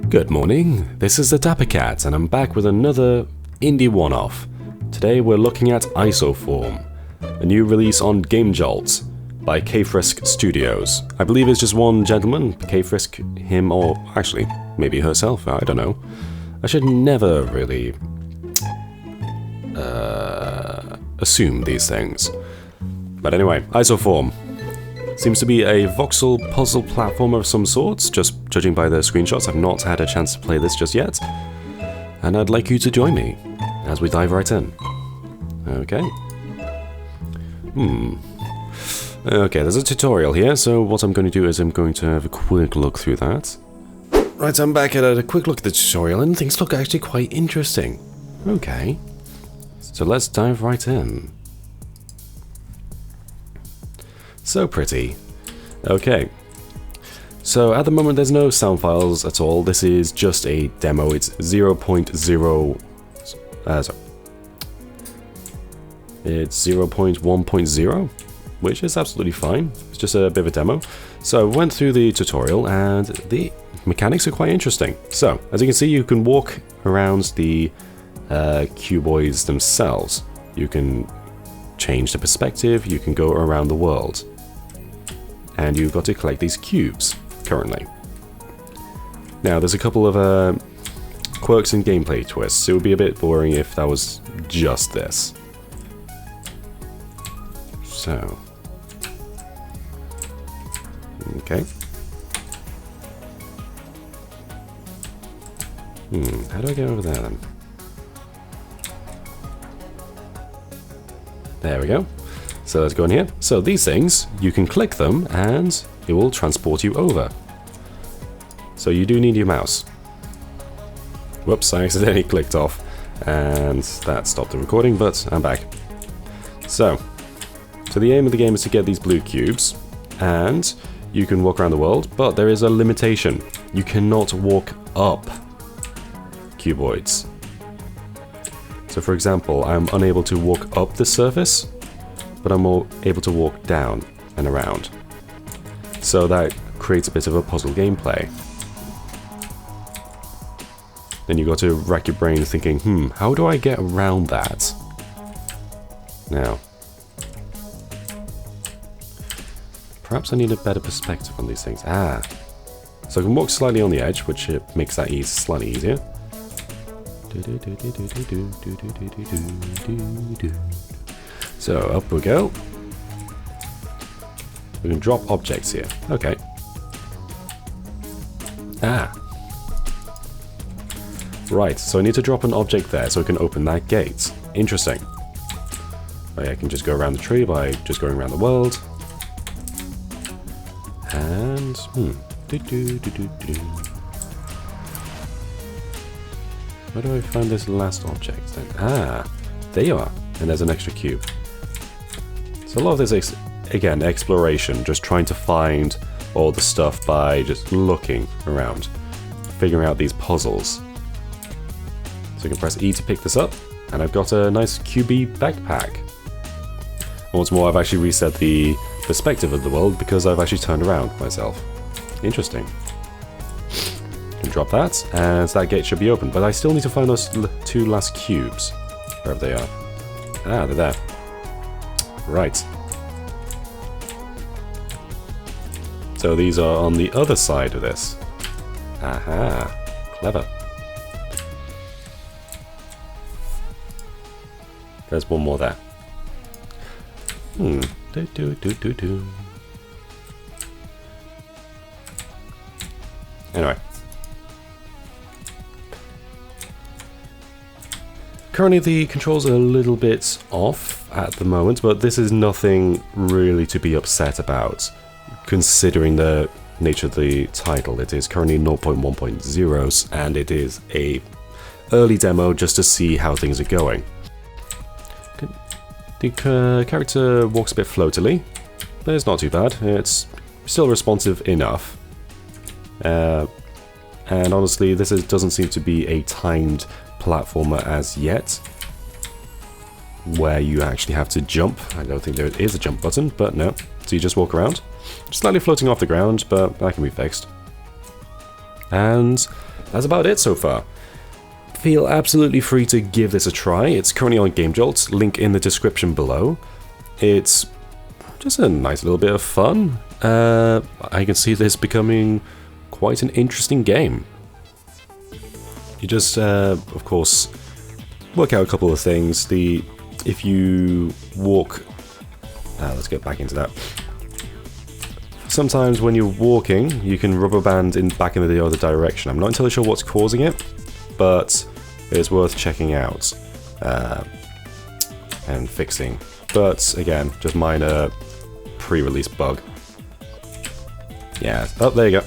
Good morning, this is the DapperCat and I'm back with another indie one-off. Today we're looking at Isoform, a new release on Gamejolt by KFriske Studios. I believe it's just one gentleman, KFriske, him, or actually, maybe herself, I don't know. I should never really assume these things. But anyway, Isoform seems to be a voxel-puzzle platformer of some sorts, just judging by the screenshots. I've not had a chance to play this just yet, and I'd like you to join me as we dive right in. Okay. Okay, there's a tutorial here, so what I'm going to do is I'm going to have a quick look through that. Right, I'm back at a quick look at the tutorial, and things look actually quite interesting. Okay. So let's dive right in. So pretty. Okay. So at the moment there's no sound files at all. This is just a demo. It's 0.0... It's 0.1.0, which is absolutely fine. It's just a bit of a demo. So I went through the tutorial and the mechanics are quite interesting. So, as you can see, you can walk around the cuboids themselves. You can change the perspective, you can go around the world. And you've got to collect these cubes, currently. Now, there's a couple of quirks and gameplay twists. It would be a bit boring if that was just this. So... okay. How do I get over there, then? There we go. So let's go in here. So these things, you can click them and it will transport you over. So you do need your mouse. Whoops, I accidentally clicked off and that stopped the recording, but I'm back. So the aim of the game is to get these blue cubes and you can walk around the world, but there is a limitation. You cannot walk up cuboids. So for example, I'm unable to walk up the surface, but I'm able to walk down and around. So that creates a bit of a puzzle gameplay. Then you got to rack your brain thinking, how do I get around that? Now, perhaps I need a better perspective on these things. So I can walk slightly on the edge, which makes that slightly easier. So up we go. We can drop objects here. Okay. Right, so I need to drop an object there so I can open that gate. Interesting. I can just go around the tree by just going around the world. And... where do I find this last object then? There you are. And there's an extra cube. So a lot of this is, again, exploration, just trying to find all the stuff by just looking around, figuring out these puzzles. So I can press E to pick this up, and I've got a nice cubey backpack. And what's more, I've actually reset the perspective of the world because I've actually turned around myself. Interesting. Can drop that, and that gate should be open, but I still need to find those two last cubes, wherever they are. They're there. Right. So these are on the other side of this. Aha. Clever. There's one more there. Anyway. Currently the controls are a little bit off at the moment, but this is nothing really to be upset about, considering the nature of the title. It is currently 0.1.0, and it is a early demo just to see how things are going. The character walks a bit floatily, but it's not too bad. It's still responsive enough. And honestly, this doesn't seem to be a timed platformer as yet, where you actually have to jump. I don't think there is a jump button, but no. So you just walk around. Slightly floating off the ground, but that can be fixed. And that's about it so far. Feel absolutely free to give this a try. It's currently on Gamejolt, link in the description below. It's just a nice little bit of fun. I can see this becoming quite an interesting game. You just, of course, work out a couple of things. If you walk... let's get back into that. Sometimes when you're walking, you can rubber band back in the other direction. I'm not entirely sure what's causing it, but it's worth checking out and fixing. But again, just minor pre-release bug. Yeah, oh, there you go.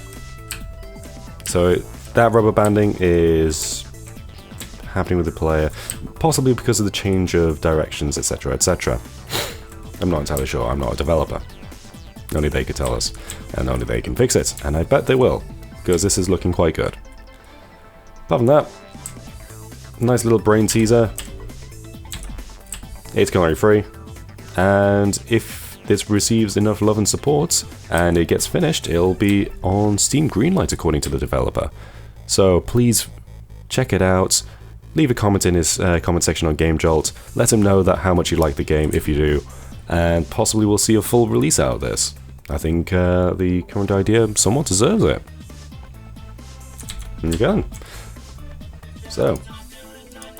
So that rubber banding is happening with the player, possibly because of the change of directions, etc., etc. I'm not entirely sure, I'm not a developer. Only they could tell us, and only they can fix it, and I bet they will, because this is looking quite good. Apart from that, nice little brain teaser. It's currently free, and if this receives enough love and support, and it gets finished, it'll be on Steam Greenlight according to the developer. So please check it out, leave a comment in his comment section on Gamejolt, let him know that how much you like the game if you do, and possibly we'll see a full release out of this. I think the current idea somewhat deserves it. And again. So,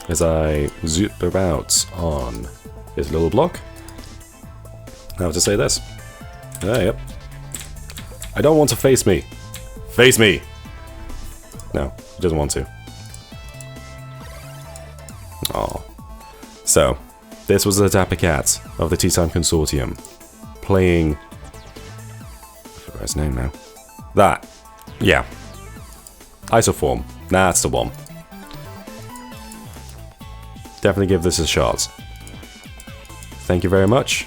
as I zoop about on this little block, I have to say this. Yep. I don't want to face me. Face me! No, he doesn't want to. Oh. So, this was the DapperCat of the Tea Time Consortium, playing... I forgot his name now. That. Yeah. Isoform. That's the one. Definitely give this a shot. Thank you very much,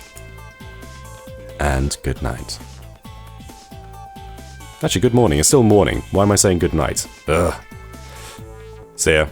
and good night. Actually, good morning. It's still morning. Why am I saying good night? Ugh. See ya.